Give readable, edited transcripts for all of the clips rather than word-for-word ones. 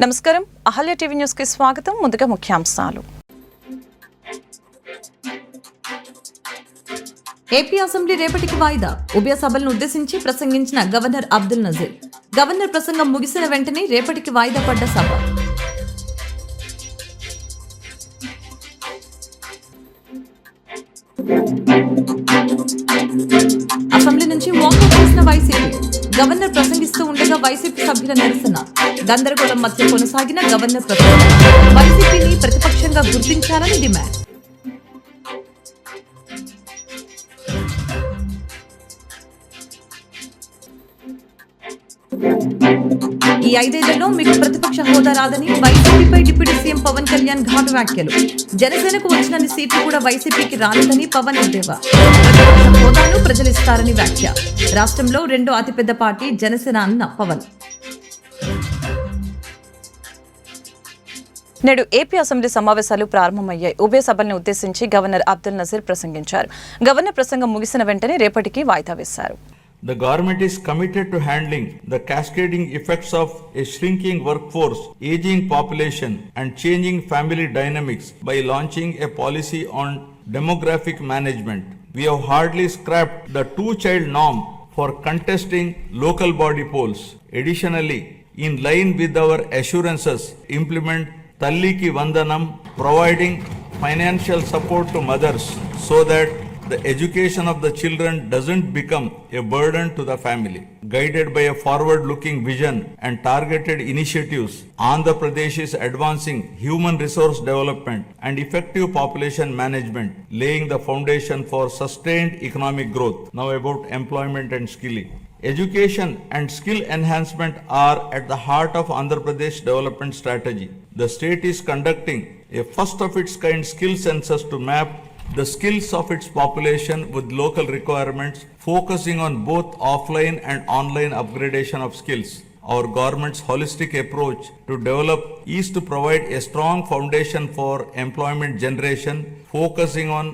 నమస్కారం Ahalya TV news కి స్వాగతం. ముందుగా ముఖ్యాంశాలు. ఏపీ అసెంబ్లీ రేపటికి వాయిదా. ఉభయ సభలను ఉద్దేశించి ప్రసంగించిన గవర్నర్ అబ్దుల్ నజీర్. గవర్నర్ ప్రసంగం ముగిసిన వెంటనే రేపటికి వాయిదా పడ్డ సభ. అసెంబ్లీ నుంచి వాకౌట్ చేసిన వైసీపీ. గవర్నర్ ప్రసంగిస్తూ ఉండగా వైసీపీ సభ్యుల నిరసన. గందరగోళం మధ్య కొనసాగిన గవర్నర్ ప్రసంగం. వైసీపీని ప్రతిపక్షంగా గుర్తించాలని డిమాండ్. ఈ 5 ఏళ్లలో మీకు ప్రతిపక్ష హోదా రాదని వైసీపీపై డిప్యూటీ సీఎం పవన్ కళ్యాణ్ ఘాటు వ్యాఖ్యలు. జనసేనకు వచ్చినన్ని సీట్లు కూడా వైసీపీకి రాలేదని పవన్ ఎద్దేవా. ప్రతిపక్ష హోదాను ప్రజలు ఇస్తారని వ్యాఖ్య. రాష్ట్రంలో రెండో అతిపెద్ద పార్టీ జనసేన అన్న పవన్. నేడు ఏపీ అసెంబ్లీ సమావేశాలు ప్రారంభమయ్యాయి. ఉభయ సభలను ఉద్దేశించి గవర్నర్ అబ్దుల్ నజీర్ ప్రసంగించారు. గవర్నర్ ప్రసంగం ముగిసిన వెంటనే రేపటికి వాయిదా వేశారు. The government is committed to handling the cascading effects of a shrinking workforce, aging population, and changing family dynamics by launching a policy on demographic management. We have hardly scrapped the 2-child norm for contesting local body polls. Additionally, in line with our assurances, implement Talliki Vandanam, providing financial support to mothers so that the education of the children doesn't become a burden to the family. Guided by a forward-looking vision and targeted initiatives, Andhra Pradesh is advancing human resource development and effective population management, laying the foundation for sustained economic growth. Now about employment and skilling. Education and skill enhancement are at the heart of Andhra Pradesh development strategy. The state is conducting a first-of-its-kind skill census to map the skills of its population with local requirements, focusing on both offline and online upgradation of skills. Our government's holistic approach to develop is to provide a strong foundation for employment generation, focusing on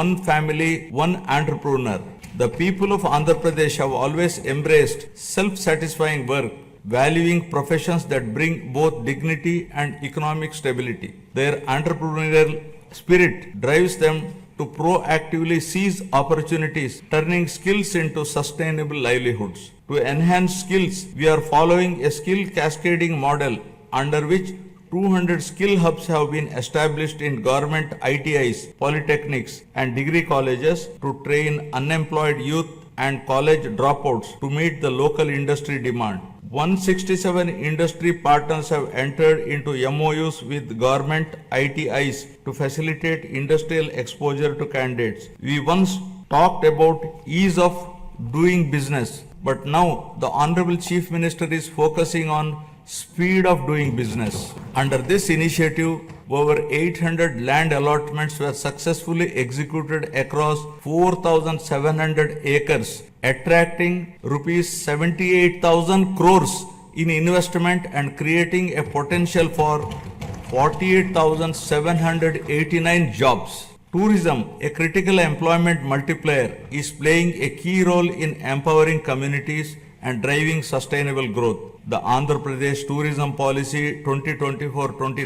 one family, one entrepreneur. The people of Andhra Pradesh have always embraced self-satisfying work, valuing professions that bring both dignity and economic stability. Their entrepreneurial spirit drives them to proactively seize opportunities, turning skills into sustainable livelihoods. To enhance skills, we are following a skill cascading model under which 200 skill hubs have been established in government ITIs, polytechnics and degree colleges to train unemployed youth and college dropouts to meet the local industry demand. 167 industry partners have entered into MOUs with government ITIs to facilitate industrial exposure to candidates. We once talked about ease of doing business, but now the Honorable Chief Minister is focusing on speed of doing business. Under this initiative, over 800 land allotments were successfully executed across 4,700 acres, attracting rupees 78,000 crores in investment and creating a potential for 48,789 jobs. Tourism, a critical employment multiplier, is playing a key role in empowering communities and driving sustainable growth. The Andhra Pradesh Tourism Policy 2024-20.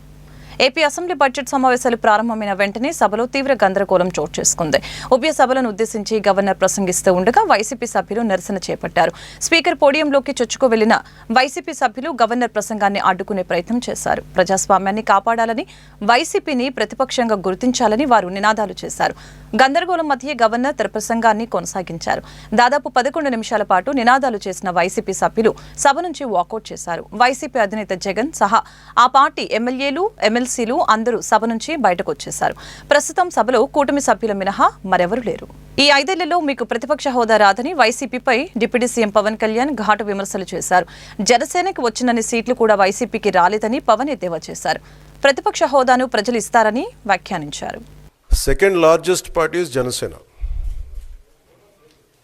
AP assembly budget సమావేశాలు ప్రారంభమైన వెంటనే సభలో తీవ్ర గందరగోళం చోటు చేసుకుంది. ఉభయ సభలను ఉద్దేశించి గవర్నర్ ప్రసంగిస్తూ ఉండగా వైసీపీ సభ్యులు నిరసన చేపట్టారు. స్పీకర్ పోడియంలోకి చొచ్చుకు వెళ్లిన వైసీపీ సభ్యులు గవర్నర్ ప్రసంగాన్ని అడ్డుకునే ప్రయత్నం చేశారు. ప్రజాస్వామ్యాన్ని కాపాడాలని, వైసీపీని ప్రతిపక్షంగా గుర్తించాలని వారు నినాదాలు చేశారు. గందరగోళం మధ్య గవర్నర్ తన ప్రసంగాన్ని కొనసాగించారు. దాదాపు 11 నిమిషాల పాటు నినాదాలు చేసిన వైసీపీ సభ్యులు సభ నుంచి వాకౌట్ చేశారు. వైసీపీ అధినేత జగన్ సహా ఆ పార్టీ ఎమ్మెల్యేలు, ఎమ్మెల్సీలు అందరూ సభ నుంచి బయటకు వచ్చేశారు. ప్రస్తుతం సభలో కూటమి సభ్యుల మినహా మరెవరూ లేరు. ఈ 5 ఏళ్లలో మీకు ప్రతిపక్ష హోదా రాదని వైసీపీపై డిప్యూటీ సీఎం పవన్ కళ్యాణ్ ఘాటు విమర్శలు చేశారు. జనసేనకు వచ్చినన్ని సీట్లు కూడా వైసీపీకి రాలేదని పవన్ ఎద్దేవా చేశారు. ప్రతిపక్ష హోదాను ప్రజలు ఇస్తారని వ్యాఖ్యానించారు. Second largest party is Janasena.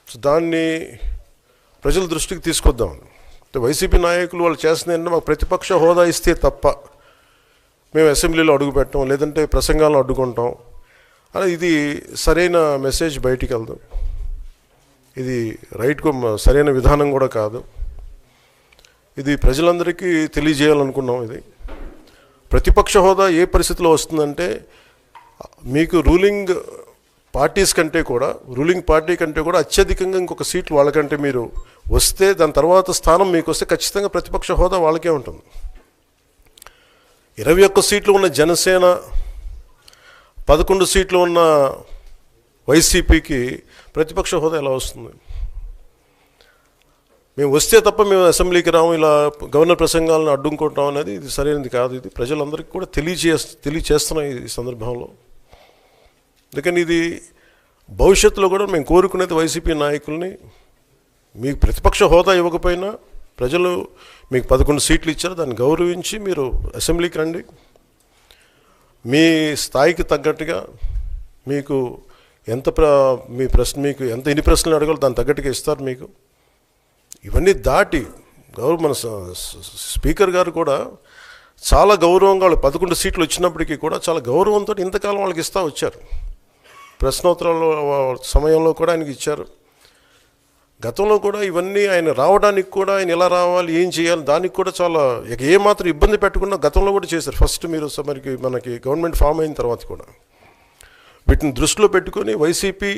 So దాన్ని ప్రజల దృష్టికి తీసుకొద్దాం. వైసీపీ నాయకులు వాళ్ళు చేస్తున్న మాకు ప్రతిపక్ష హోదా ఇస్తే తప్ప మేము అసెంబ్లీలో అడుగుపెట్టాం, లేదంటే ప్రసంగాలను అడ్డుకుంటాం అని ఇది సరైన మెసేజ్ బయటికి వెళ్దాం. ఇది సరైన విధానం కూడా కాదు. ఇది ప్రజలందరికీ తెలియజేయాలనుకున్నాం. ఇది ప్రతిపక్ష హోదా ఏ పరిస్థితిలో వస్తుందంటే, మీకు రూలింగ్ పార్టీ కంటే కూడా అత్యధికంగా ఇంకొక సీట్లు వాళ్ళకంటే మీరు వస్తే, దాని తర్వాత స్థానం మీకు వస్తే ఖచ్చితంగా ప్రతిపక్ష హోదా వాళ్ళకే ఉంటుంది. 21 సీట్లు ఉన్న జనసేన, 11 సీట్లు ఉన్న వైసీపీకి ప్రతిపక్ష హోదా ఎలా వస్తుంది? మేము వస్తే తప్ప మేము అసెంబ్లీకి రాము, ఇలా గవర్నర్ ప్రసంగాలను అడ్డుకుంటాం అనేది ఇది సరైనది కాదు. ఇది ప్రజలందరికీ కూడా తెలియచేస్తున్నాయి ఈ సందర్భంలో. అందుకని ఇది భవిష్యత్తులో కూడా మేము కోరుకునేది వైసీపీ నాయకుల్ని, మీకు ప్రతిపక్ష హోదా ఇవ్వకపోయినా ప్రజలు మీకు 11 సీట్లు ఇచ్చారు, దాన్ని గౌరవించి మీరు అసెంబ్లీకి రండి. మీ స్థాయికి తగ్గట్టుగా మీకు ఎన్ని ప్రశ్నలు అడగాలో దాని తగ్గట్టుగా ఇస్తారు మీకు. ఇవన్నీ దాటి మన స్పీకర్ గారు కూడా చాలా గౌరవంగా, వాళ్ళు 11 సీట్లు వచ్చినప్పటికీ కూడా చాలా గౌరవంతో ఇంతకాలం వాళ్ళకి ఇస్తూ వచ్చారు. ప్రశ్నోత్తరాల సమయంలో కూడా ఆయనకి ఇచ్చారు. గతంలో కూడా ఇవన్నీ ఆయన రావడానికి కూడా ఆయన ఎలా రావాలి, ఏం చేయాలి, దానికి కూడా చాలా ఏమాత్రం ఇబ్బంది పెట్టకుండా గతంలో కూడా చేశారు. ఫస్ట్ మీరు మనకి గవర్నమెంట్ ఫామ్ అయిన తర్వాత కూడా వీటిని దృష్టిలో పెట్టుకొని వైసీపీ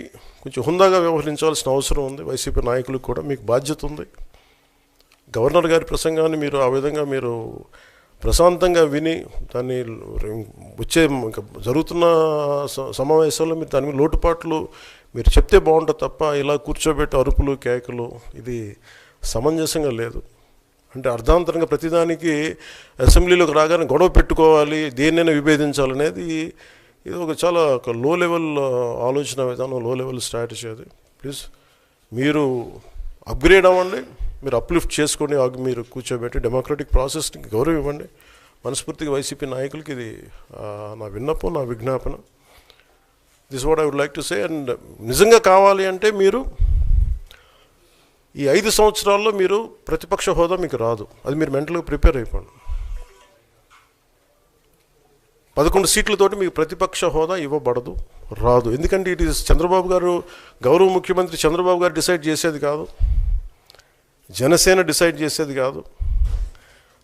కొంచెం హుందాగా వ్యవహరించాల్సిన అవసరం ఉంది. వైసీపీ నాయకులకు కూడా మీకు బాధ్యత ఉంది. గవర్నర్ గారి ప్రసంగాన్ని మీరు ఆ విధంగా మీరు ప్రశాంతంగా విని దాన్ని వచ్చే జరుగుతున్న సమావేశాల్లో మీరు దాని లోటుపాట్లు మీరు చెప్తే బాగుంటుంది తప్ప ఇలా కూర్చోబెట్టి అరుపులు కేకలు ఇది సమంజసంగా లేదు. అంటే అర్ధాంతరంగా ప్రతిదానికి అసెంబ్లీలోకి రాగానే గొడవ పెట్టుకోవాలి, దేన్నైనా విభేదించాలనేది ఇది చాలా లో లెవెల్ ఆలోచన విధానం, లో లెవెల్ స్ట్రాటజీ. అది ప్లీజ్ మీరు అప్గ్రేడ్ అవ్వండి, మీరు అప్లిఫ్ట్ చేసుకోండి, మీరు కూర్చోబెట్టి డెమోక్రటిక్ ప్రాసెస్ని గౌరవం ఇవ్వండి. మనస్ఫూర్తిగా వైసీపీ నాయకులకి ఇది నా విన్నపం, నా విజ్ఞాపన. This what I would like to say. And నిజంగా కావాలి అంటే మీరు ఈ 5 సంవత్సరాల్లో మీరు ప్రతిపక్ష హోదా మీకు రాదు, అది మీరు మెంటల్గా ప్రిపేర్ అయిపోండి. 11 సీట్లతోటి మీకు ప్రతిపక్ష హోదా ఇవ్వబడదు, రాదు. ఎందుకంటే ఇట్ ఈస్ చంద్రబాబు గారు, గౌరవ ముఖ్యమంత్రి చంద్రబాబు గారు డిసైడ్ చేసేది కాదు, జనసేన డిసైడ్ చేసేది కాదు.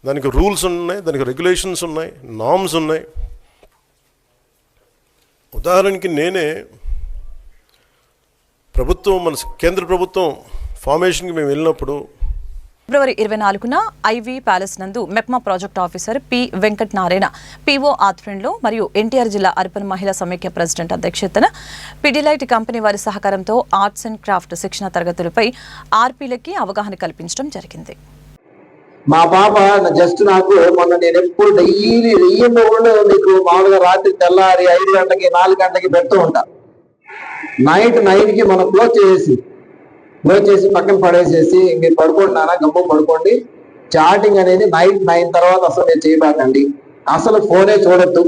దానికి రూల్స్ ఉన్నాయి, దానికి రెగ్యులేషన్స్ ఉన్నాయి, నామ్స్ ఉన్నాయి. ఉదాహరణకి నేనే మన కేంద్ర ప్రభుత్వం ఫార్మేషన్కి మేము వెళ్ళినప్పుడు ఫిబ్రవరి 24న ఐవీ ప్యాలెస్ నందు MEPMA project officer P Venkata Narayana PO ఆధ్వర్యంలో మరియు ఎన్టీఆర్ జిల్లా అర్బన్ మహిళా సమైక్య ప్రెసిడెంట్ అధ్యక్షతన పిడిలైట్ కంపెనీ వారి సహకారంతో ఆర్ట్స్ అండ్ క్రాఫ్ట్ శిక్షణ తరగతులపై ఆర్పీలకి అవగాహన కల్పించడం జరిగింది. మా పాప జస్ట్ నాకు మొన్న నేను ఎప్పుడు డైలీ మీకు మామూలుగా రాత్రి తెల్లారి 5 గంటలకి 4 గంటలకి పెడుతూ ఉంటా. నైట్ 9కి మనం క్లోజ్ చేసి పక్కన పడేసేసి మీరు పడుకోండి నాన్న, గమ్ము పడుకోండి, చాటింగ్ అనేది నైట్ 9 తర్వాత అసలు నేను చేయబాకండి, అసలు ఫోనే చూడొద్దు,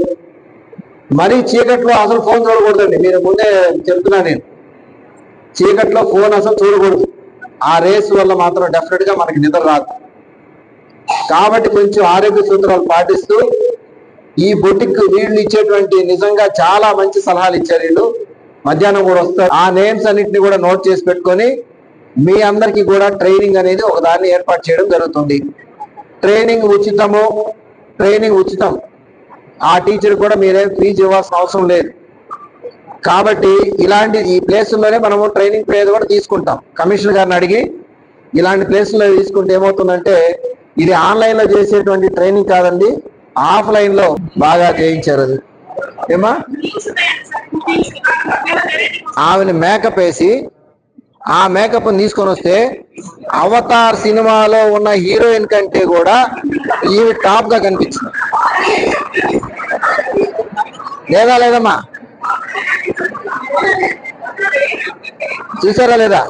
మరీ చీకట్లో అసలు ఫోన్ చూడకూడదండి. మీరు ముందే చెప్తున్నా, నేను చీకట్లో ఫోన్ అసలు చూడకూడదు. ఆ రేస్ వల్ల మాత్రం డెఫినెట్ గా మనకి నిద్ర రాదు. కాబట్టి కొంచెం ఆరోగ్య సూత్రాలు పాటిస్తూ ఈ బొటిక్ వీళ్ళు ఇచ్చేటువంటి నిజంగా చాలా మంచి సలహాలు ఇచ్చారు. వీళ్ళు మధ్యాహ్నం కూడా వస్తారు. ఆ నేమ్స్ అన్నింటినీ కూడా నోట్ చేసి పెట్టుకొని మీ అందరికీ కూడా ట్రైనింగ్ అనేది ఒక దాన్ని ఏర్పాటు చేయడం జరుగుతుంది. ట్రైనింగ్ ఉచితం. ఆ టీచర్ కూడా మీరేం ఫీజు ఇవ్వాల్సిన అవసరం లేదు. కాబట్టి ఇలాంటి ఈ ప్లేసుల్లోనే మనము ట్రైనింగ్ పీరియడ్ కూడా తీసుకుంటాం. కమిషనర్ గారిని అడిగి ఇలాంటి ప్లేసుల్లో తీసుకుంటే ఏమవుతుందంటే, ఇది ఆన్లైన్ లో చేసేటువంటి ట్రైనింగ్ కాదండి, ఆఫ్లైన్ లో బాగా చేయించారు. అది ఏమా ఆమెను మేకప్ వేసి ఆ మేకప్ తీసుకొని వస్తే అవతార్ సినిమాలో ఉన్న హీరోయిన్ కంటే కూడా ఈమె టాప్ గా కనిపించింది. లేదమ్మా, చూసారా లేదా?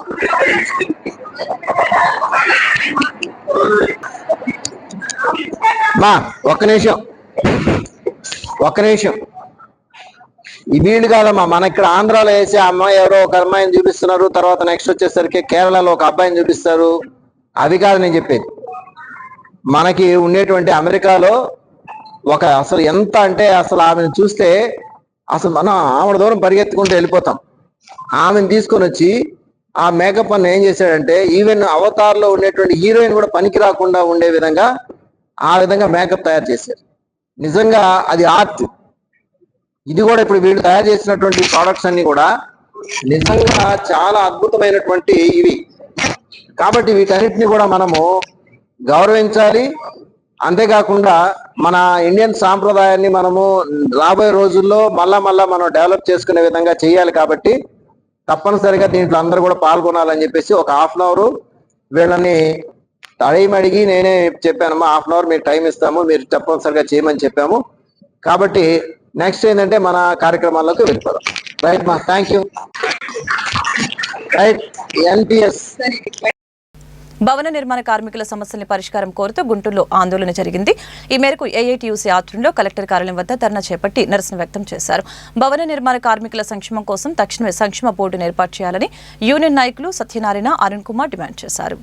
మా ఒక్క నిమిషం ఈ వీళ్ళు కాదమ్మా, మన ఇక్కడ ఆంధ్రాలో వేసే అమ్మాయి ఎవరో ఒక అమ్మాయిని చూపిస్తున్నారు, తర్వాత నెక్స్ట్ వచ్చేసరికి కేరళలో ఒక అబ్బాయిని చూపిస్తారు. అది కాదు నేను చెప్పేది. మనకి ఉండేటువంటి అమెరికాలో అసలు ఎంత అంటే అసలు ఆమెను చూస్తే అసలు మనం ఆవిడ దూరం పరిగెత్తుకుంటూ వెళ్ళిపోతాం. ఆమెను తీసుకొని వచ్చి ఆ మేకప్ అన్న ఏం చేశాడంటే, ఈవెన్ అవతార్లో ఉండేటువంటి హీరోయిన్ కూడా పనికి రాకుండా ఉండే విధంగా ఆ విధంగా మేకప్ తయారు చేశారు. నిజంగా అది ఆర్ట్. ఇది కూడా ఇప్పుడు వీళ్ళు తయారు చేసినటువంటి ప్రోడక్ట్స్ అన్ని కూడా నిజంగా చాలా అద్భుతమైనటువంటి ఇవి. కాబట్టి వీటన్నిటిని కూడా మనము గౌరవించాలి. అంతేకాకుండా మన ఇండియన్ సాంప్రదాయాన్ని మనము రాబోయే రోజుల్లో మళ్ళా మనం డెవలప్ చేసుకునే విధంగా చేయాలి. కాబట్టి తప్పనిసరిగా దీంట్లో అందరూ కూడా పాల్గొనాలని చెప్పేసి ఒక హాఫ్ అన్ అవర్ వీళ్ళని అడిగి నేనే చెప్పానమ్మా, హాఫ్ అన్ అవర్ మీరు టైం ఇస్తాము, మీరు తప్పనిసరిగా చేయమని చెప్పాము. కాబట్టి నెక్స్ట్ ఏంటంటే మన కార్యక్రమాల్లోకి వెళ్ళిపోదాం. రైట్ మా, థ్యాంక్ యూ. రైట్, ఎన్పిఎస్ భవన నిర్మాణ కార్మికుల సమస్యల్ని పరిష్కారం కోరుతూ గుంటూరులో ఆందోళన జరిగింది. ఈ మేరకు ఏఐటీయూసీ ఆధ్వర్యంలో కలెక్టర్ కార్యాలయం వద్ద ధర్నా చేపట్టి నిరసన వ్యక్తం చేశారు. భవన నిర్మాణ కార్మికుల సంక్షేమం కోసం తక్షణమే సంక్షేమ బోర్డును ఏర్పాటు చేయాలని యూనియన్ నాయకులు సత్యనారాయణ, అరుణ్ కుమార్ డిమాండ్ చేశారు.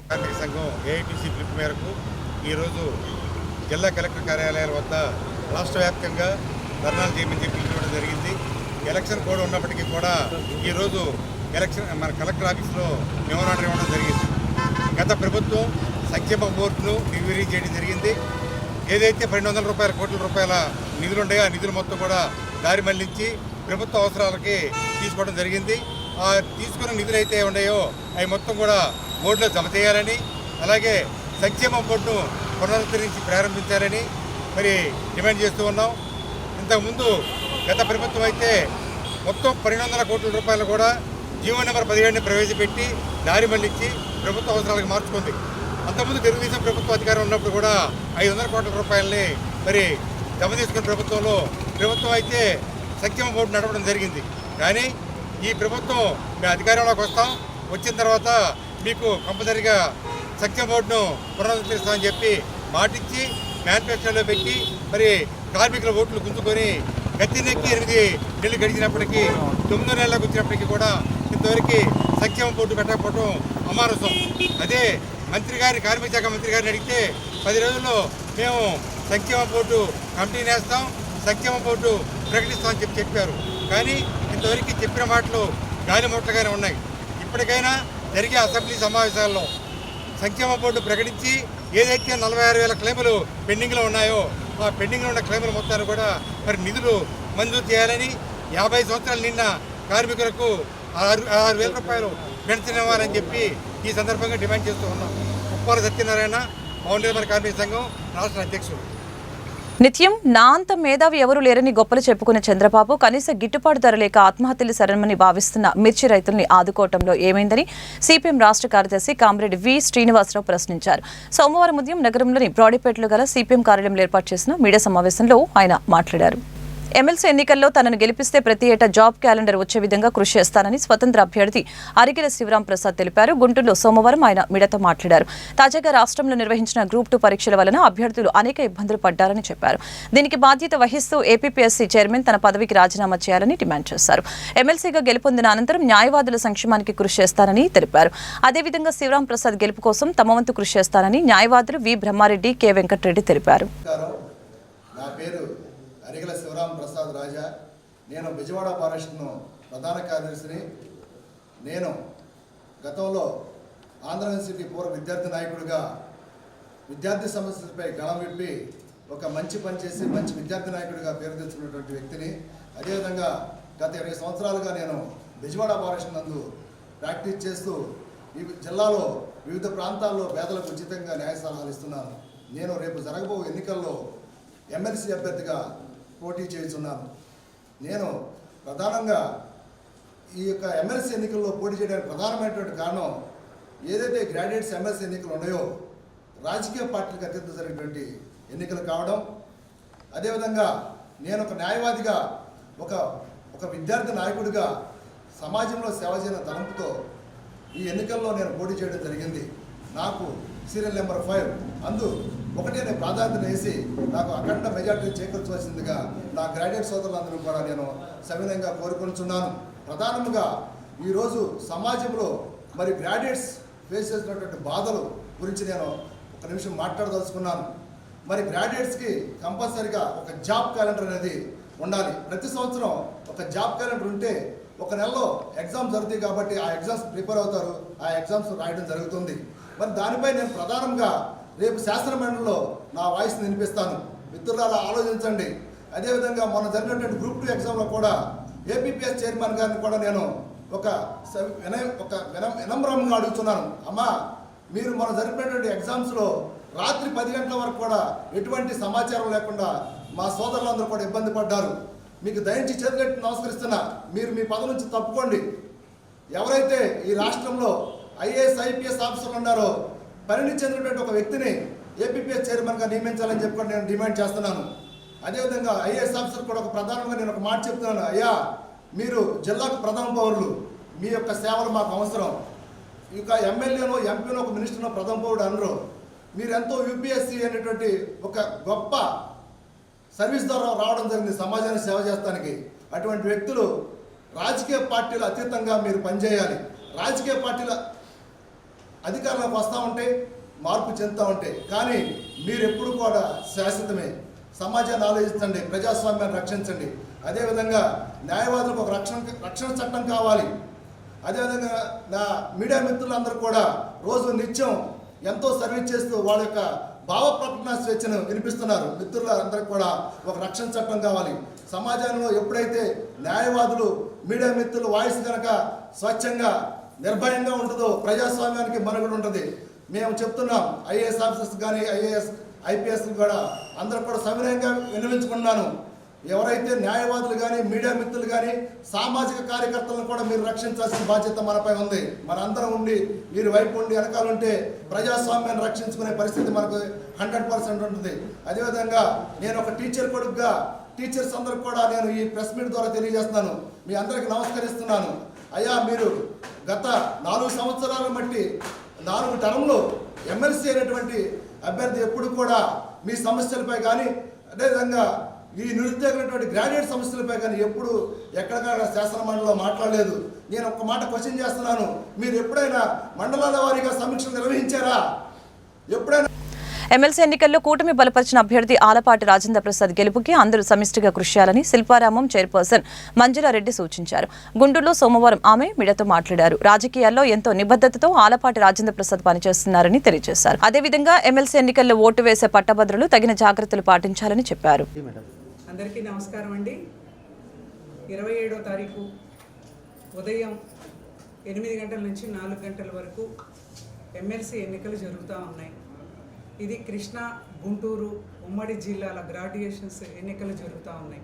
ఈరోజు జిల్లా కలెక్టర్ కార్యాలయాల వద్ద రాష్ట్ర వ్యాప్తంగా ధర్నాలు చేయమని చెప్పి పిలువడం జరిగింది. ఎలక్షన్ కోడ్ ఉన్నప్పటికీ కూడా ఈరోజు మన కలెక్టర్ ఆఫీస్లో మెమోరాండం ఇవ్వడం జరిగింది. గత ప్రభుత్వం సంక్షేమ బోర్డును నిర్వీర్యం చేయడం జరిగింది. ఏదైతే 200 కోట్ల రూపాయల నిధులు ఉన్నాయో ఆ నిధులు మొత్తం కూడా దారి మళ్లించి ప్రభుత్వ అవసరాలకి తీసుకోవడం జరిగింది. ఆ తీసుకున్న నిధులు అయితే ఉన్నాయో అవి మొత్తం కూడా బోర్డులో జమ చేయాలని, అలాగే సంక్షేమ బోర్డును పునరుద్ధరించి ప్రారంభించాలని మరి డిమాండ్ చేస్తూ ఉన్నాం. ఇంతకుముందు గత ప్రభుత్వం అయితే మొత్తం 200 కోట్ల రూపాయలు కూడా జీవో నెంబర్ 17ని ప్రవేశపెట్టి దారి మళ్లించి ప్రభుత్వ అవసరాలకు మార్చుకుంది. అంతకుముందు తెలుగుదేశం ప్రభుత్వ అధికారం ఉన్నప్పుడు కూడా 500 కోట్ల రూపాయలని మరి జమ తీసుకున్న ప్రభుత్వం అయితే సంక్షేమ బోర్డు నడపడం జరిగింది. కానీ ఈ ప్రభుత్వం మేము అధికారంలోకి వచ్చిన తర్వాత మీకు కంపల్సరీగా సంక్షేమ బోర్డును పునరుద్ధరిస్తామని చెప్పి మాటిచ్చి మేనిఫెస్టోలో పెట్టి మరి కార్మికుల ఓట్లు గుంజుకొని గద్దెనెక్కి 8 నెలలు గడిచినప్పటికీ 9 నెలలకు వచ్చినప్పటికీ కూడా ఇంతవరకు సంక్షేమ బోర్డు పెట్టకపోవడం అమానుషం. అదే కార్మిక శాఖ మంత్రి గారిని అడిగితే 10 రోజుల్లో మేము సంక్షేమ బోర్డు కమిటీ వేస్తాం, సంక్షేమ బోర్డు ప్రకటిస్తామని చెప్పారు. కానీ ఇంతవరకు చెప్పిన మాటలు గాలి మూటలుగానే ఉన్నాయి. ఇప్పటికైనా జరిగే అసెంబ్లీ సమావేశాల్లో సంక్షేమ బోర్డు ప్రకటించి ఏదైతే 46,000 క్లెయిములు పెండింగ్లో ఉన్నాయో ఆ పెండింగ్లో ఉన్న క్లెయిముల మొత్తాన్ని కూడా మరి నిధులు మంజూరు చేయాలని, 50 సంవత్సరాలు నిన్న కార్మికులకు 6,000 రూపాయలు పెన్షన్ ఇవ్వాలని చెప్పి ఈ సందర్భంగా డిమాండ్ చేస్తూ ఉన్నాం. ఉప్పాల సత్యనారాయణ, భవన నిర్మాణ కార్మిక సంఘం రాష్ట్ర అధ్యక్షుడు. నిత్యం నా అంత మేధావి ఎవరూ లేరని గొప్పలు చెప్పుకున్న చంద్రబాబు కనీస గిట్టుబాటు ధర లేక ఆత్మహత్యలు శరణమని భావిస్తున్న మిర్చి రైతుల్ని ఆదుకోవటంలో ఏమైందని సిపిఎం రాష్ట్ర కార్యదర్శి కామ్రేడ్ వి శ్రీనివాసరావు ప్రశ్నించారు. సోమవారం ఉదయం నగరంలోని బ్రాడీపేటలో గల సిపిఎం కార్యాలయంలో ఏర్పాటు చేసిన మీడియా సమావేశంలో ఆయన మాట్లాడారు. ఎమ్మెల్సీ ఎన్నికల్లో తనను గెలిపిస్తే ప్రతి ఏటా జాబ్ క్యాలెండర్ వచ్చే విధంగా కృషి చేస్తానని స్వతంత్ర అభ్యర్థి అరికెల శివరాం ప్రసాద్ తెలిపారు. గుంటూరులో సోమవారం ఆయన మీడియాతో మాట్లాడారు. తాజాగా రాష్ట్రంలో నిర్వహించిన గ్రూప్ 2 పరీక్షల వలన అభ్యర్థులు అనేక ఇబ్బందులు పడ్డారని చెప్పారు. దీనికి బాధ్యత వహిస్తూ ఏపీపీఎస్సీ చైర్మన్ తన పదవికి రాజీనామా చేయాలని డిమాండ్ చేశారు. ఎమ్మెల్సీగా గెలుపొందిన అనంతరం న్యాయవాదుల సంక్షేమానికి కృషి చేస్తానని తెలిపారు. అదేవిధంగా శివరాం ప్రసాద్ గెలుపు కోసం తమ వంతు కృషి చేస్తానని న్యాయవాదులు వి బ్రహ్మారెడ్డి, కె వెంకటరెడ్డి తెలిపారు. అరికెల శివరాం ప్రసాద్ రాజా, నేను బెజవాడ ఫారెస్ట్ను ప్రధాన కార్యదర్శిని. నేను గతంలో ఆంధ్ర యూనివర్సిటీ పూర్వ విద్యార్థి నాయకుడిగా విద్యార్థి సమస్యలపై గళం విప్పి ఒక మంచి పని చేసి మంచి విద్యార్థి నాయకుడిగా పేరు తెచ్చుకున్నటువంటి వ్యక్తిని. అదేవిధంగా గత 20 సంవత్సరాలుగా నేను బెజవాడ ఫారెస్ట్ నందు ప్రాక్టీస్ చేస్తూ ఈ జిల్లాలో వివిధ ప్రాంతాల్లో పేదలకు ఉచితంగా న్యాయ సలహాలు ఇస్తున్నాను. నేను రేపు జరగబో ఎన్నికల్లో ఎమ్మెల్సీ అభ్యర్థిగా పోటీ చేస్తున్నాను. నేను ప్రధానంగా ఈ యొక్క ఎమ్మెల్సీ ఎన్నికల్లో పోటీ చేయడానికి ప్రధానమైనటువంటి కారణం ఏదైతే గ్రాడ్యుయేట్స్ ఎమ్మెల్సీ ఎన్నికలు ఉన్నాయో రాజకీయ పార్టీలకు అత్యంత జరిగినటువంటి ఎన్నికలు కావడం, అదేవిధంగా నేను ఒక న్యాయవాదిగా ఒక విద్యార్థి నాయకుడిగా సమాజంలో సేవ చేయన తలంపుతో ఈ ఎన్నికల్లో నేను పోటీ చేయడం జరిగింది. నాకు సీరియల్ నెంబర్ 5 అందు ఒకటే నేను ప్రాధాన్యత వేసి నాకు అఖండ మెజార్టీ చేకూర్చవలసిందిగా నా గ్రాడ్యుయేట్ సోదరులందరూ కూడా నేను సవినయంగా కోరుకుంటున్నాను. ప్రధానంగా ఈరోజు సమాజంలో మరి గ్రాడ్యుయేట్స్ ఫేస్ చేసినటువంటి బాధలు గురించి నేను ఒక నిమిషం మాట్లాడదలుచుకున్నాను. మరి గ్రాడ్యుయేట్స్కి కంపల్సరీగా ఒక జాబ్ క్యాలెండర్ అనేది ఉండాలి. ప్రతి సంవత్సరం ఒక జాబ్ క్యాలెండర్ ఉంటే ఒక నెలలో ఎగ్జామ్స్ జరుగుతాయి కాబట్టి ఆ ఎగ్జామ్స్ ప్రిపేర్ అవుతారు, ఆ ఎగ్జామ్స్ రాయడం జరుగుతుంది. మరి దానిపై నేను ప్రధానంగా రేపు శాసనమండలిలో నా వాయిస్ని వినిపిస్తాను. మిత్రులారా ఆలోచించండి. అదేవిధంగా మొన్న జరిగినటువంటి గ్రూప్ 2 ఎగ్జామ్లో కూడా ఏపీపీఎస్ చైర్మన్ గారిని కూడా నేను ఒక వినమ్రంగా అడుగుతున్నాను. అమ్మా, మీరు మొన్న జరిపినటువంటి ఎగ్జామ్స్లో రాత్రి 10 గంటల వరకు కూడా ఎటువంటి సమాచారం లేకుండా మా సోదరులందరూ కూడా ఇబ్బంది పడ్డారు. మీకు దయించి చేతులెత్తి నమస్కరిస్తున్నా, మీరు మీ పదవి నుంచి తప్పుకోండి. ఎవరైతే ఈ రాష్ట్రంలో ఐఏఎస్ ఐపీఎస్ ఆఫీసర్లు ఉన్నారో పరిణితి చెందినటువంటి ఒక వ్యక్తిని ఏపీపీఎస్ చైర్మన్గా నియమించాలని చెప్పి నేను డిమాండ్ చేస్తున్నాను. అదేవిధంగా ఐఏఎస్ ఆఫీసర్ కూడా ఒక ప్రధానంగా నేను ఒక మాట చెప్తున్నాను. అయ్యా, మీరు జిల్లాకు ప్రథమ పౌరులు, మీ యొక్క సేవలు మాకు అవసరం. ఇక ఎమ్మెల్యేనో ఎంపీనో ఒక మినిస్టర్నో ప్రథమ పౌరుడు అనరు. మీరెంతో యూపీఎస్సీ అనేటువంటి ఒక గొప్ప సర్వీస్ ద్వారా రావడం జరిగింది సమాజానికి సేవ చేస్తానికి. అటువంటి వ్యక్తులు రాజకీయ పార్టీల అతీతంగా మీరు పనిచేయాలి. రాజకీయ పార్టీల అధికారంలోకి వస్తూ ఉంటే మార్పు చెందుతూ ఉంటాయి, కానీ మీరు ఎప్పుడు కూడా శాశ్వతమే. సమాజాన్ని ఆలోచించండి, ప్రజాస్వామ్యాన్ని రక్షించండి. అదేవిధంగా న్యాయవాదులకు ఒక రక్షణ చట్టం కావాలి. అదేవిధంగా నా మీడియా మిత్రులందరూ కూడా రోజు నిత్యం ఎంతో సర్వీస్ చేస్తూ వాళ్ళ యొక్క భావ ప్రకటన స్వేచ్ఛను వినిపిస్తున్నారు. మిత్రులందరికీ కూడా ఒక రక్షణ చట్టం కావాలి. సమాజంలో ఎప్పుడైతే న్యాయవాదులు మీడియా మిత్రులు వాయిస్ కనుక స్వచ్ఛంగా నిర్భయంగా ఉంటుందో ప్రజాస్వామ్యానికి మనుగడ ఉంటుంది. మేము చెప్తున్నాం, ఐఏఎస్ ఆఫీసర్స్ కానీ ఐపీఎస్ కూడా అందరూ కూడా సవినయంగా విన్నవించుకున్నాను. ఎవరైతే న్యాయవాదులు కానీ మీడియా మిత్రులు కానీ సామాజిక కార్యకర్తలను కూడా మీరు రక్షించాల్సిన బాధ్యత మనపై ఉంది. మనందరం ఉండి మీరు వైపు ఉండి వెనకాలంటే ప్రజాస్వామ్యాన్ని రక్షించుకునే పరిస్థితి మనకు 100% ఉంటుంది. అదేవిధంగా నేను ఒక టీచర్ కొడుకుగా టీచర్స్ అందరికి కూడా నేను ఈ ప్రెస్ మీట్ ద్వారా తెలియజేస్తున్నాను. మీ అందరికి నమస్కరిస్తున్నాను. అయ్యా, మీరు గత 4 సంవత్సరాల బట్టి 4 టర్మ్లు ఎమ్మెల్సీ అయినటువంటి అభ్యర్థి ఎప్పుడు కూడా మీ సమస్యలపై కానీ అదేవిధంగా ఈ నిరుద్యోగులైనటువంటి గ్రాడ్యుయేట్ సమస్యలపై కానీ ఎప్పుడు ఎక్కడికక్కడ శాసన మండలిలో మాట్లాడలేదు. నేను ఒక్క మాట క్వశ్చన్ చేస్తున్నాను, మీరు ఎప్పుడైనా మండలాల వారీగా సమీక్షలు నిర్వహించారా? ఎప్పుడైనా ఎమ్మెల్సీ ఎన్నికల్లో కూటమి బలపరిచిన అభ్యర్థి ఆలపాటి రాజేంద్ర ప్రసాద్ గెలుపుకి అందరూ సమిష్టిగా కృషి చేయాలని శిల్పారామం చైర్పర్సన్ మంజులారెడ్డి సూచించారు. గుంటూరులో సోమవారం ఆమె మీడియాతో మాట్లాడారు. రాజకీయాల్లో ఎంతో నిబద్ధతతో ఆలపాటి రాజేంద్ర ప్రసాద్ పనిచేస్తున్నారని తెలియజేశారు. అదేవిధంగా ఎమ్మెల్సీ ఎన్నికల్లో ఓటు వేసే పట్టభద్రులు తగిన జాగ్రత్తలు పాటించాలని చెప్పారు. అందరికీ నమస్కారం అండి. 27వ తారీఖు ఉదయం 8 గంటల నుంచి 4 గంటల వరకు ఎమ్మెల్సీ ఎన్నికలు జరుగుతూ ఉన్నాయి. ఇది కృష్ణా, గుంటూరు ఉమ్మడి జిల్లాల గ్రాడ్యుయేషన్స్ ఎన్నికలు జరుగుతూ ఉన్నాయి.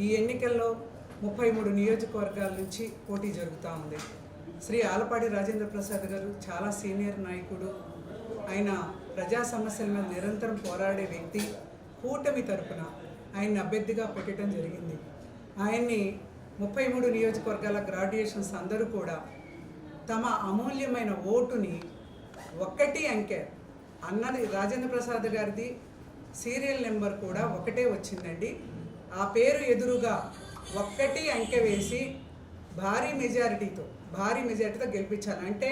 ఈ ఎన్నికల్లో 33 నియోజకవర్గాల నుంచి పోటీ జరుగుతూ ఉంది. శ్రీ ఆలపాటి రాజేంద్ర ప్రసాద్ గారు చాలా సీనియర్ నాయకుడు. ఆయన ప్రజా సమస్యల మీద నిరంతరం పోరాడే వ్యక్తి. కూటమి తరపున ఆయన్ని అభ్యర్థిగా పెట్టడం జరిగింది. ఆయన్ని 33 నియోజకవర్గాల గ్రాడ్యుయేషన్స్ అందరూ కూడా తమ అమూల్యమైన ఓటుని 1 అంకె అన్నది రాజేంద్ర ప్రసాద్ గారిది సీరియల్ నెంబర్ కూడా 1 వచ్చిందండి. ఆ పేరు ఎదురుగా 1 అంకె వేసి భారీ మెజారిటీతో గెలిపించాలి. అంటే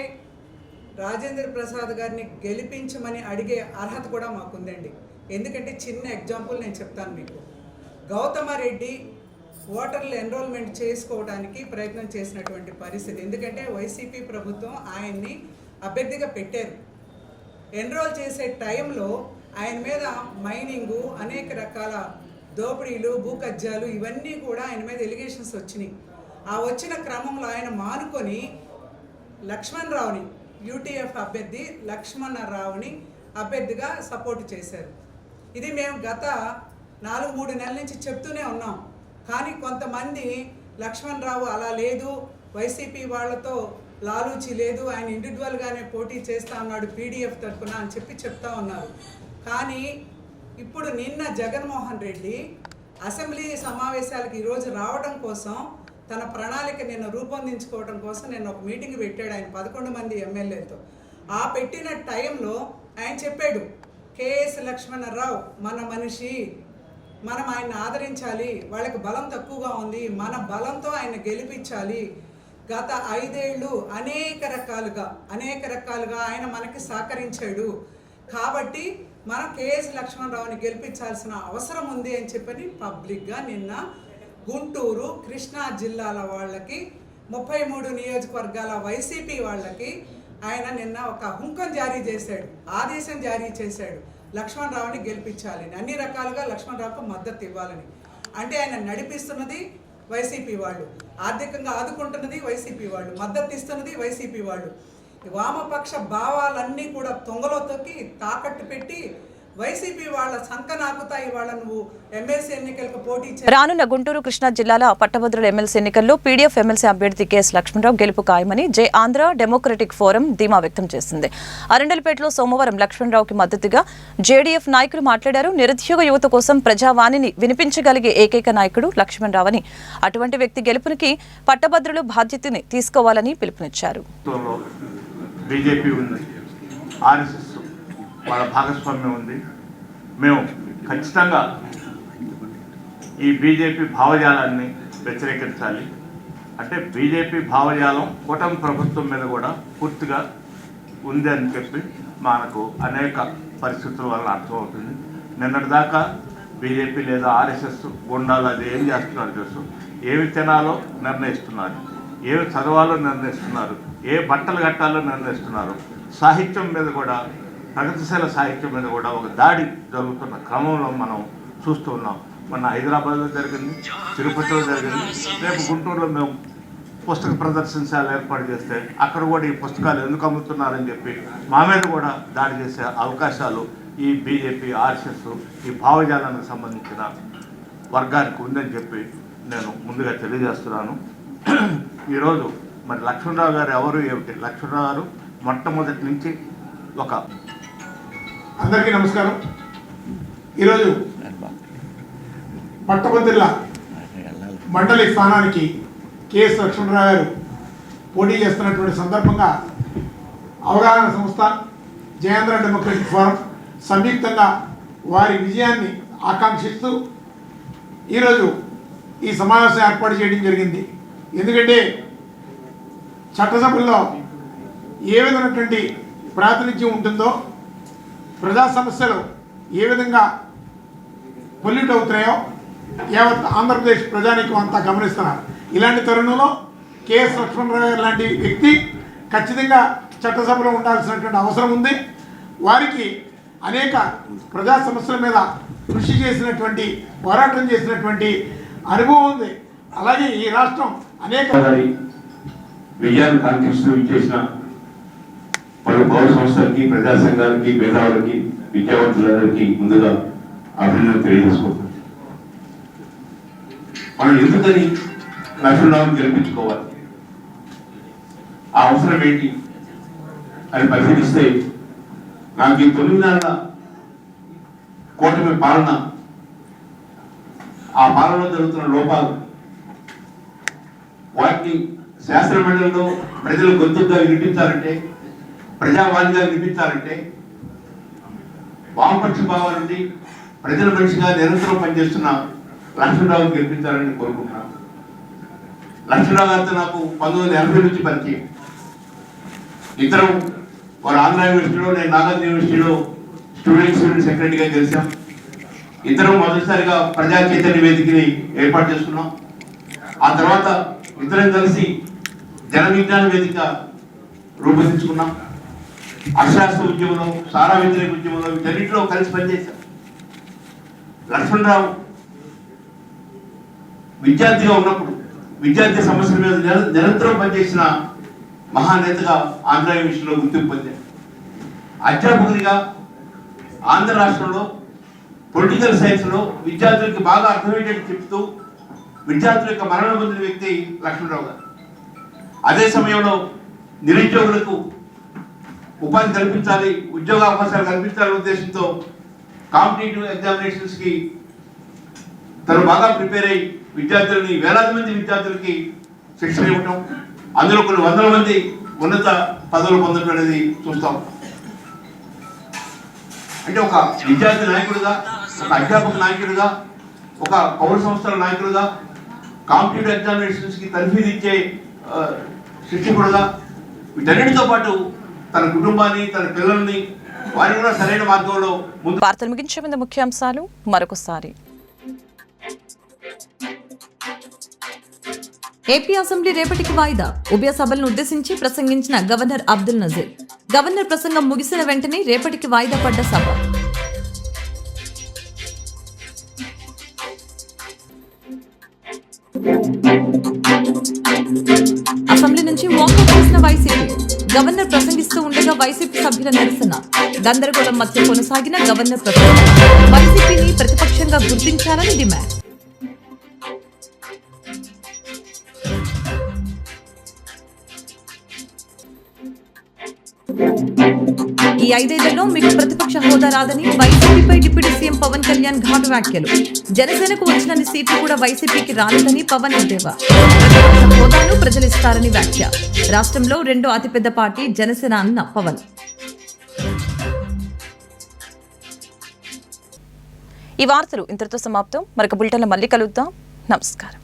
రాజేంద్ర ప్రసాద్ గారిని గెలిపించమని అడిగే అర్హత కూడా మాకుందండి. ఎందుకంటే చిన్న ఎగ్జాంపుల్ నేను చెప్తాను మీకు. గౌతమారెడ్డి ఓటర్లు ఎన్రోల్మెంట్ చేసుకోవడానికి ప్రయత్నం చేసినటువంటి పరిస్థితి. ఎందుకంటే వైసీపీ ప్రభుత్వం ఆయన్ని అభ్యర్థిగా పెట్టారు. ఎన్రోల్ చేసే టైంలో ఆయన మీద మైనింగు, అనేక రకాల దోపిడీలు, భూ కబ్జాలు ఇవన్నీ కూడా ఆయన మీద ఎలిగేషన్స్ వచ్చినాయి. ఆ వచ్చిన క్రమంలో ఆయన మానుకొని లక్ష్మణ్ రావుని, యూటీఎఫ్ అభ్యర్థి లక్ష్మణ్ రావుని అభ్యర్థిగా సపోర్ట్ చేశారు. ఇది మేము గత 4-3 నెలల నుంచి చెప్తూనే ఉన్నాం. కానీ కొంతమంది లక్ష్మణ్ రావు అలా లేదు, వైసీపీ వాళ్ళతో లాలూచి లేదు, ఆయన ఇండివిజువల్గానే పోటీ చేస్తా ఉన్నాడు పీడీఎఫ్ తరఫున అని చెప్తా ఉన్నారు. కానీ ఇప్పుడు నిన్న జగన్మోహన్ రెడ్డి అసెంబ్లీ సమావేశాలకు ఈరోజు రావడం కోసం తన ప్రణాళిక నిన్న రూపొందించుకోవడం కోసం నేను ఒక మీటింగ్ పెట్టాడు ఆయన 11 మంది ఎమ్మెల్యేలతో. ఆ పెట్టిన టైంలో ఆయన చెప్పాడు, కేఎస్ లక్ష్మణరావు మన మనిషి, మనం ఆయన ఆదరించాలి, వాళ్ళకి బలం తక్కువగా ఉంది, మన బలంతో ఆయన గెలిపించాలి. గత 5 ఏళ్ళు అనేక రకాలుగా ఆయన మనకి సహకరించాడు. కాబట్టి మనం కేఎస్ లక్ష్మణరావుని గెలిపించాల్సిన అవసరం ఉంది అని చెప్పని పబ్లిక్గా నిన్న గుంటూరు, కృష్ణా జిల్లాల వాళ్ళకి 33 నియోజకవర్గాల వైసీపీ వాళ్ళకి ఆయన నిన్న ఒక హుంకం జారీ చేశాడు, ఆదేశం జారీ చేశాడు. లక్ష్మణ్ రావుని గెలిపించాలని, అన్ని రకాలుగా లక్ష్మణ్ రావుకు మద్దతు ఇవ్వాలని. అంటే ఆయన నడిపిస్తున్నది వైసీపీ వాళ్ళు, ఆర్థికంగా ఆదుకుంటున్నది వైసీపీ వాళ్ళు, మద్దతు ఇస్తున్నది వైసీపీ వాళ్ళు. వామపక్ష భావాలన్నీ కూడా తొంగలో తొక్కి తాకట్టు పెట్టి వైసీపీ వాళ్ళ సంకనాకుతాయి. వాళ్ళ నువ్వు ఎమ్మెల్సీ ఎన్నికలకు పోటీ రానున్న గుంటూరు కృష్ణా జిల్లాల పట్టభద్రుల ఎమ్మెల్సీ ఎన్నికల్లో పీడీఎఫ్ ఎమ్మెల్సీ అభ్యర్థి కెఎస్ లక్ష్మణరావు గెలుపు ఖాయమని జై ఆంధ్ర డెమోక్రటిక్ ఫోరం ధీమా వ్యక్తం చేసింది. అరండల్పేటలో సోమవారం లక్ష్మణరావుకి మద్దతుగా జేడీఎఫ్ నాయకులు మాట్లాడారు. నిరుద్యోగ యువత కోసం ప్రజావాణిని వినిపించగలిగే ఏకైక నాయకుడు లక్ష్మణరావు అని, అటువంటి వ్యక్తి గెలుపునికి పట్టభద్రులు బాధ్యతని తీసుకోవాలని పిలుపునిచ్చారు. బీజేపీ ఉంది, ఆర్ఎస్ఎస్ వాళ్ళ భాగస్వామ్యం ఉంది. మేము ఖచ్చితంగా ఈ బీజేపీ భావజాలాన్ని వ్యతిరేకించాలి. అంటే బీజేపీ భావజాలం కూటమి ప్రభుత్వం మీద కూడా పూర్తిగా ఉంది అని చెప్పి మనకు అనేక పరిస్థితుల వల్ల అర్థమవుతుంది. నిన్నటిదాకా బీజేపీ లేదా ఆర్ఎస్ఎస్ గుండాలు అది ఏం చేస్తున్నారు తెలుసు, ఏమి తినాలో నిర్ణయిస్తున్నారు, ఏమి చదవాలో నిర్ణయిస్తున్నారు, ఏ బట్టలు కట్టాలో నిర్ణయిస్తున్నారు. సాహిత్యం మీద కూడా, ప్రగతిశీల సాహిత్యం మీద కూడా ఒక దాడి జరుగుతున్న క్రమంలో మనం చూస్తూ ఉన్నాం. మొన్న హైదరాబాద్లో జరిగింది, తిరుపతిలో జరిగింది, రేపు గుంటూరులో మేము పుస్తక ప్రదర్శనశాల ఏర్పాటు చేస్తే అక్కడ కూడా ఈ పుస్తకాలు ఎందుకు అమ్ముతున్నారని చెప్పి మా మీద కూడా దాడి చేసే అవకాశాలు ఈ బీజేపీ, ఆర్ఎస్ఎస్ ఈ భావజాలానికి సంబంధించిన వర్గానికి ఉందని చెప్పి నేను ముందుగా తెలియజేస్తున్నాను. ఈరోజు మరి లక్ష్మణరావు గారు ఎవరు ఏమిటి? లక్ష్మణరావు గారు మొట్టమొదటి నుంచి ఒక అందరికీ నమస్కారం. ఈరోజు పట్టభద్రుల మండలి స్థానానికి కెఎస్ లక్ష్మణరావు గారు పోటీ చేస్తున్నటువంటి సందర్భంగా అవగాహన సంస్థ, జయాంధ్ర డెమోక్రటిక్ ఫోరం సంయుక్తంగా వారి విజయాన్ని ఆకాంక్షిస్తూ ఈరోజు ఈ సమావేశం ఏర్పాటు చేయడం జరిగింది. ఎందుకంటే చట్టసభల్లో ఏ విధమైనటువంటి ప్రాతినిధ్యం ఉంటుందో, ప్రజా సమస్యలు ఏ విధంగా పొల్యూట్ అవుతున్నాయో యావత్ ఆంధ్రప్రదేశ్ ప్రజానీకం అంతా గమనిస్తున్నారు. ఇలాంటి తరుణంలో కెఎస్ లక్ష్మణరావు గారు లాంటి వ్యక్తి ఖచ్చితంగా చట్టసభలో ఉండాల్సినటువంటి అవసరం ఉంది. వారికి అనేక ప్రజా సమస్యల మీద కృషి చేసినటువంటి, పోరాటం చేసినటువంటి అనుభవం ఉంది. అలాగే ఈ రాష్ట్రం అనేక విజయాన్ని కాంక్షిస్తూ ఇచ్చేసిన పలు పౌర సంస్థలకి, ప్రజా సంఘాలకి, మేధావులకి, విద్యావంతులందరికీ ముందుగా అభినందనలు తెలియజేసుకుంటున్నాం. మనం ఎందుకని లక్ష్మణరావుని గెలిపించుకోవాలి, ఆ అవసరం ఏంటి అని పరిశీలిస్తే నాకు ఈ 9 నెలల కూటమి పాలన, ఆ పాలనలో జరుగుతున్న లోపాలు, వాటిని శాసన మండలిలో ప్రజలు గొంతుగా వినిపించాలంటే, ప్రజావాణిగా వినిపించాలంటే వామపక్ష భావం నుండి ప్రజల మనిషిగా నిరంతరం పనిచేస్తున్న లక్ష్మణరావుని గెలిపించాలని కోరుకుంటున్నాను. లక్ష్మణరావు గారితో నాకు 1980 నుంచి పరిచయం. ఇద్దరం వారు ఆంధ్ర యూనివర్సిటీలో, నేను నాగార్జున యూనివర్సిటీలో స్టూడెంట్ సెక్రటరీగా గెలిచాం. ఇద్దరం మొదటిసారిగా ప్రజా చైతన్య వేదికని ఏర్పాటు చేసుకున్నాం. ఆ తర్వాత ఇద్దరం కలిసి జన విజ్ఞాన వేదిక రూపొందించుకున్నాం. అక్షరాస్త్ర ఉద్యమంలో, సారా వ్యతిరేక ఉద్యమంలో, వీటన్నింటిలో కలిసి పనిచేశాం. లక్ష్మణరావు విద్యార్థిగా ఉన్నప్పుడు విద్యార్థి సమస్యల మీద నిరంతరం పనిచేసిన మహానేతగా ఆంధ్ర యూనివర్సిటీలో గుర్తింపు పొందారు. అధ్యాపకునిగా ఆంధ్ర రాష్ట్రంలో పొలిటికల్ సైన్స్లో విద్యార్థులకి బాగా అర్థమయ్యేటట్టు చెప్తూ విద్యార్థుల యొక్క మరణ పొందిన వ్యక్తి లక్ష్మణరావు గారు. అదే సమయంలో నిరుద్యోగులకు ఉపాధి కల్పించాలి, ఉద్యోగ అవకాశాలు కల్పించాలనే ఉద్దేశంతో కాంపిటేటివ్ ఎగ్జామినేషన్స్కి తను బాగా ప్రిపేర్ అయ్యి విద్యార్థులని, వేలాది మంది విద్యార్థులకి శిక్షణ ఇవ్వటం, అందులో కొన్ని 100 మంది ఉన్నత పదవులు పొందడం అనేది చూస్తాం. అంటే ఒక విద్యార్థి నాయకుడిగా, ఒక అధ్యాపక నాయకుడిగా, ఒక పౌర సంస్థల నాయకుడిగా, కాంపిటేటివ్ ఎగ్జామినేషన్స్కి తర్ఫీదు ఇచ్చే శిక్షకుడుగా, వీటన్నిటితో పాటు తన కుటుంబాన్ని, తన పిల్లల్ని, వారిని కూడా సరైన మార్గంలో ముందు. వార్తలు ముగించే ముందు ముఖ్యాంశాలు మరొకసారి. ఏపీ అసెంబ్లీ రేపటికి వాయిదా. ఉభయ సభలను ఉద్దేశించి ప్రసంగించిన గవర్నర్ అబ్దుల్ నజీర్. గవర్నర్ ప్రసంగం ముగిసిన వెంటనే రేపటికి వాయిదా పడ్డ సభ. అసెంబ్లీ నుంచి వాకౌట్ చేసిన వైసీపీ. గవర్నర్ ప్రసంగిస్తూ ఉండగా వైసీపీ సభ్యుల నిరసన. గందరగోళం మధ్య కొనసాగిన గవర్నర్ ప్రసంగం. వైసీపీని ప్రతిపక్షంగా గుర్తించాలని డిమాండ్. ఈ 5 ఏళ్లలో మీకు ప్రతిపక్ష హోదా రాదని వైసీపీపై డిప్యూటీ సీఎం పవన్ కళ్యాణ్ ఘాటు వ్యాఖ్యలు. జనసేనకు వచ్చినన్ని సీట్లు కూడా వైసీపీకి రాలేదని పవన్ ఎద్దేవా. ప్రతిపక్ష హోదాను ప్రజలు ఇస్తారని వ్యాఖ్య. రాష్ట్రంలో రెండో అతిపెద్ద పార్టీ జనసేన అన్న పవన్. ఈ వార్తలు ఇంతటితో సమాప్తం. మరొక బులెటిన్లో మళ్ళీ కలుద్దాం. నమస్కారం.